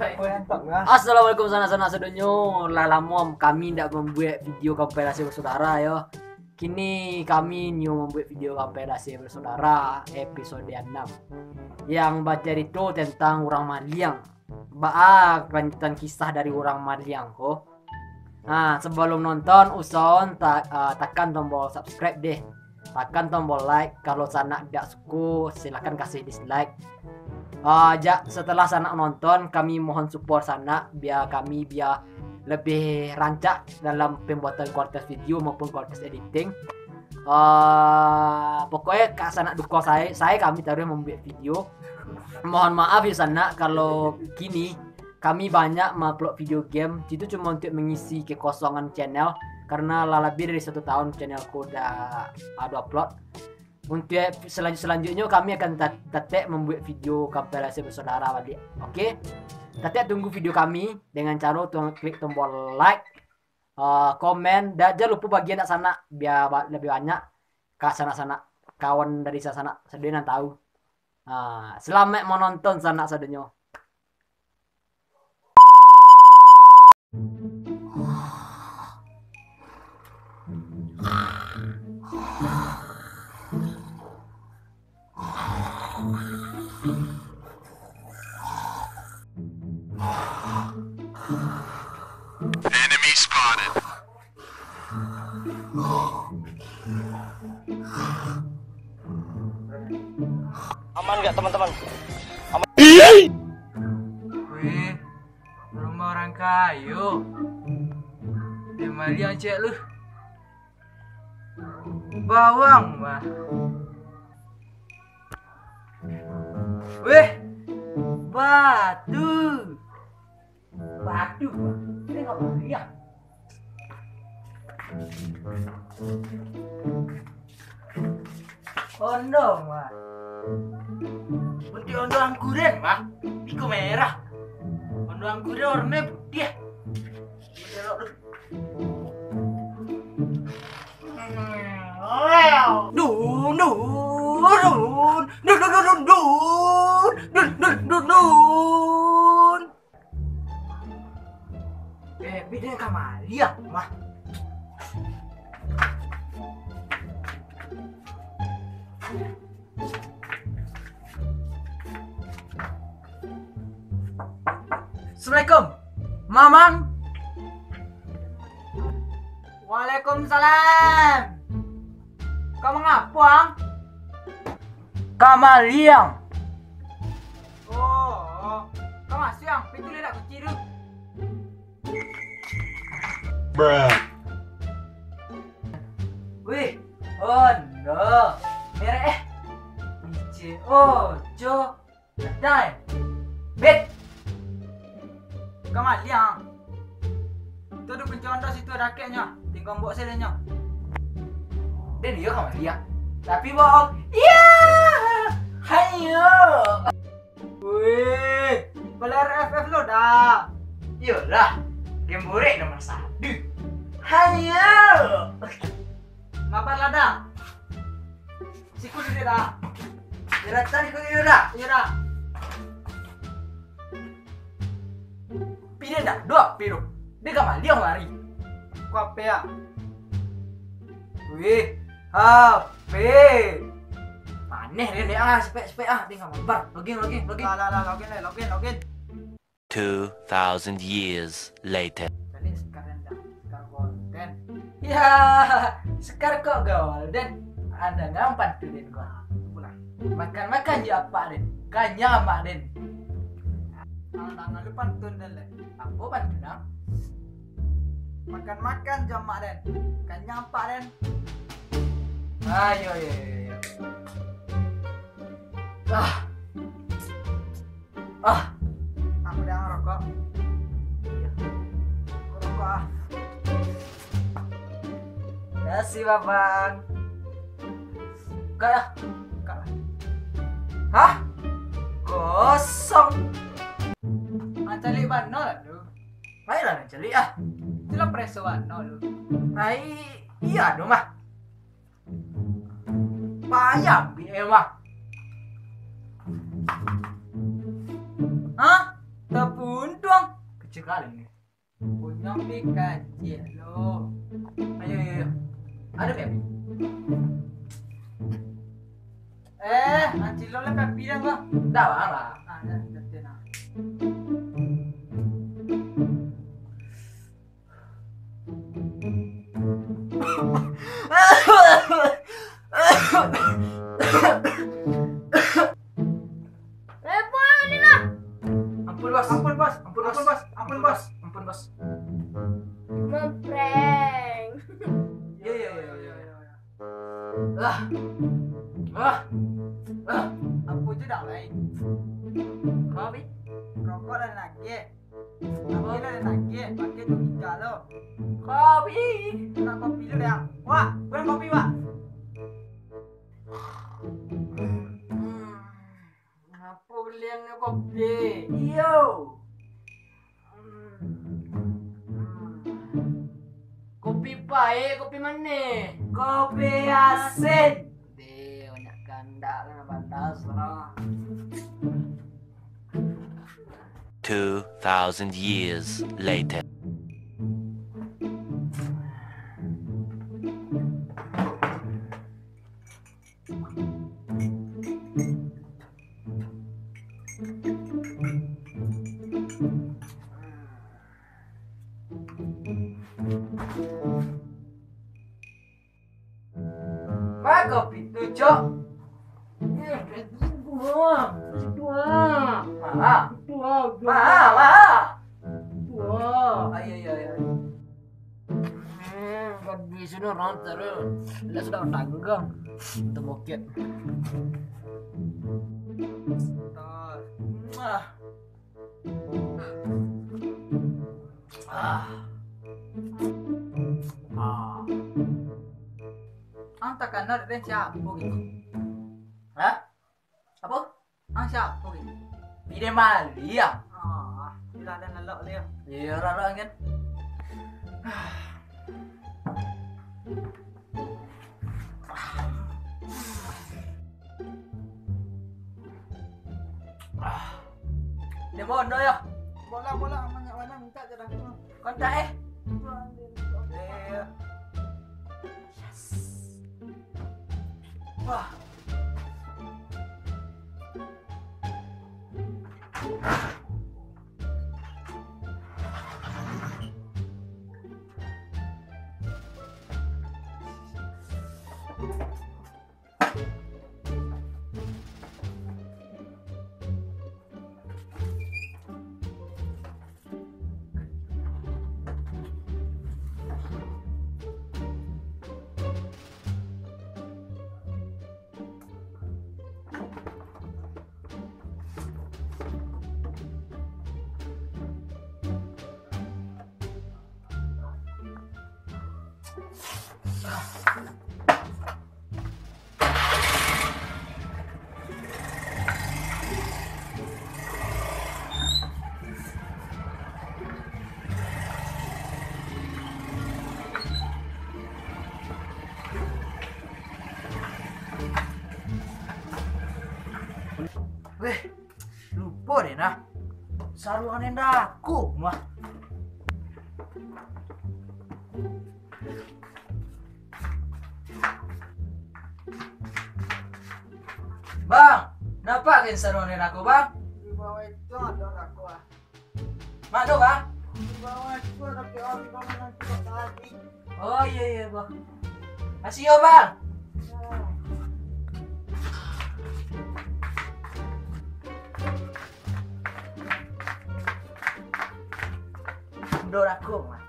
Assalamualaikum sanak-sanak sedonyo. Lah lama kami tidak membuat video kompilasi bersaudara ya. Kini kami membuat video kompilasi bersaudara episode 6 yang baca itu tentang orang Maliang. Kelanjutan kisah dari orang Maliang. Nah, sebelum nonton usahakan tekan tombol subscribe deh. Tekan tombol like. Kalau sanak tidak suka silahkan kasih dislike. Setelah sanak nonton, kami mohon support sanak biar lebih rancak dalam pembuatan kualitas video maupun kualitas editing. Pokoknya sanak dukung kami terus membuat video. Mohon maaf ya sanak kalau kini kami banyak mengupload video game. Itu cuma untuk mengisi kekosongan channel karena lebih dari 1 tahun channelku udah ada upload. Untuk selanjutnya kami akan tetap membuat video kompilasi bersaudara balik. Oke? Tetap tunggu video kami dengan cara klik tombol like, komen, dan jangan lupa bagian sana biar lebih banyak sana kawan dari sana sedena tahu. Selamat menonton sana sedenya. Enemy spotted. Aman nggak teman-teman? Wih, rumah orang kayu. Di Maliang cek lu. Bawang mah. Wih, batu. Batu mah. Ini nggak Maliang. Ondo mah. Untuk ondo angguran mah. Iko merah. Ondo angguran warnanya putih. Beda Kamalia mah. Assalamualaikum, Mamang. Waalaikumsalam. Kamu ngapang? Kamaliang. Oh, kamu siang. Pintu lihat kunci dulu. Bruh. Wih, oh no. Merah Ice, ojo, dai, bet. Kamaliang. Itu ada pencontoh situ rakyatnya. Tinggal buat selenya. Dan dia Kamaliang. Tapi bohong. Iya. Hayo. Wih, player FF lo dah. Iyalah. Game borek nomor 1. Hayo. Ngapain lada? Siku dia dah. Diratan ikut dia dah. Iya dah. Pilih dah. 2 piru. Dia Kamaliang lari. Ku HP ya? Wih, HP. Aneh dia spek tinggal bar. Login. Login. 2,000 years later. Tadi sekarang golden. Ya, sekarang kok golden. Ada ngampan tuh Den gua. Pulang. Makan ya apa Den? Kanya mak Den. Tangan lu pantun Den. Apa pantun dah? Makan jam mak Den. Kanya apa Den? Ayo. Aku udah ngerokok. Rokok. Kasih babang. Kalah. Hah? Kosong. Ancali bano lah lu. Baiklah ancali ah. Sila preso bano lu. Iya dong mah. Payah mah. Hah? Tepung tuang. Kecil kali nih. Punya kecil lo. Ayo ayo ayo. Ada Pepi? Anci lo le Pepi dah gua. Dah bang lah. Ada nah. Ampun bos. Ampun bos. Ampun bos. Ampun bos. Ampun bos. Ngeprank. Iya iya iya iya. Ah. Ah. Ah. Apa je dah lain. Kopi. Rokok dan lagi. Apa dah lagi? Pakai tu tiga lo. Kopi. Nak kopi lu dah. Wah, bukan kopi wah. Apa beliannya kopi? Iyo. Kopi pahit, kopi mana? Kopi asin. Deh, banyak ganda kan batas lah. 2,000 years later. Mak kopi tujuh. Ayo ayo ayo. Di sini orang terus, dia sudah tanggung. Itu bukit. Ang takkan nak dan siapa gitu. Hah? Apa? Ang siapa gitu. Pide mali ya? Bila ada nalok dia. Iya, rara kan. Dia bodoh ya. Bola banyak mana minta je dah. Kontak eh. Iya. Wah. Weh, lupa deh nah. Saruan yang daku mah. Bang, kenapa kan saruan yang aku bang? Di bawah itu ada aku ah. Mana bang? Di bawah itu ada orang yang kita tadi. Oh iya iya bang. Masih yo bang. Mundur aku mah.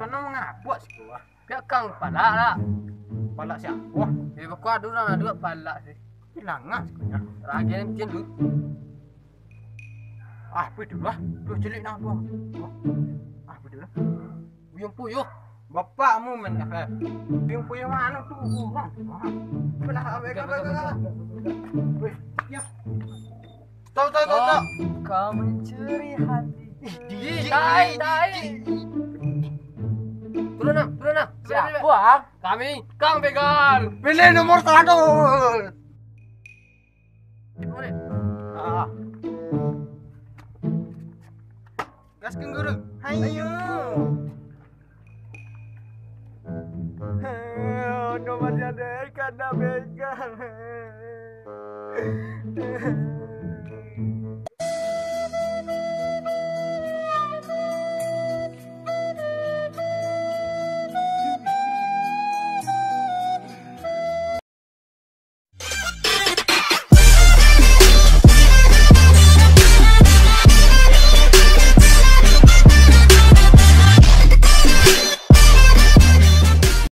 Kena mengapa sih gua? Pihak kang pala lah. Pala siapa? Eh aku ada orang ada pala sih. Hilangan sebenarnya. Lagi yang macam tu. Ah, pergi dulu lah. Dua celik nak tu. Ah, pergi dulu lah. Buyung puyuh. Bapakmu menafik. Buyung puyuh mana tu? Belah abek abek. Weh, ya. Tahu. Kau mencuri hati. Tai. Turun nak. Siapa? Kami Kang Begal. Pilih nomor 100. Boleh. Gaskan guru. Hayo. Nomornya dari Kang Begal.